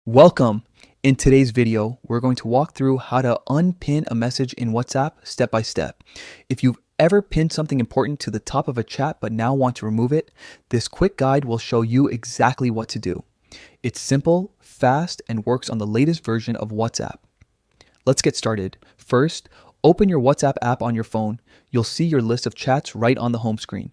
Welcome! In today's video, we're going to walk through how to unpin a message in WhatsApp step by step. If you've ever pinned something important to the top of a chat but now want to remove it, this quick guide will show you exactly what to do. It's simple, fast, and works on the latest version of WhatsApp. Let's get started. First, open your WhatsApp app on your phone. You'll see your list of chats right on the home screen.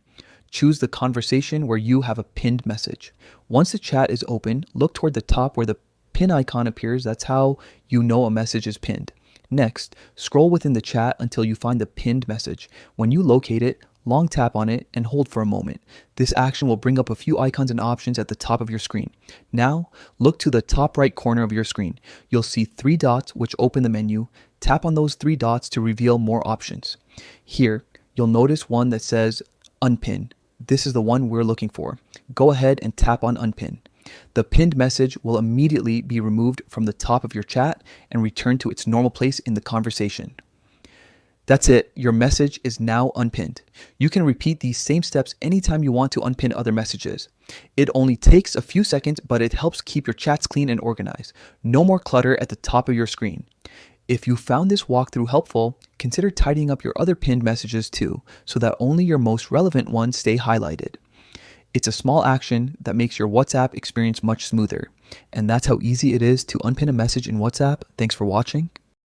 Choose the conversation where you have a pinned message. Once the chat is open, look toward the top where the pin icon appears. That's how you know a message is pinned. Next, scroll within the chat until you find the pinned message. When you locate it, long tap on it and hold for a moment. This action will bring up a few icons and options at the top of your screen. Now, look to the top right corner of your screen. You'll see three dots which open the menu. Tap on those three dots to reveal more options. Here, you'll notice one that says Unpin. This is the one we're looking for. Go ahead and tap on Unpin. The pinned message will immediately be removed from the top of your chat and return to its normal place in the conversation. That's it. Your message is now unpinned. You can repeat these same steps anytime you want to unpin other messages. It only takes a few seconds, but it helps keep your chats clean and organized. No more clutter at the top of your screen. If you found this walkthrough helpful, consider tidying up your other pinned messages too, so that only your most relevant ones stay highlighted. It's a small action that makes your WhatsApp experience much smoother. And that's how easy it is to unpin a message in WhatsApp. Thanks for watching.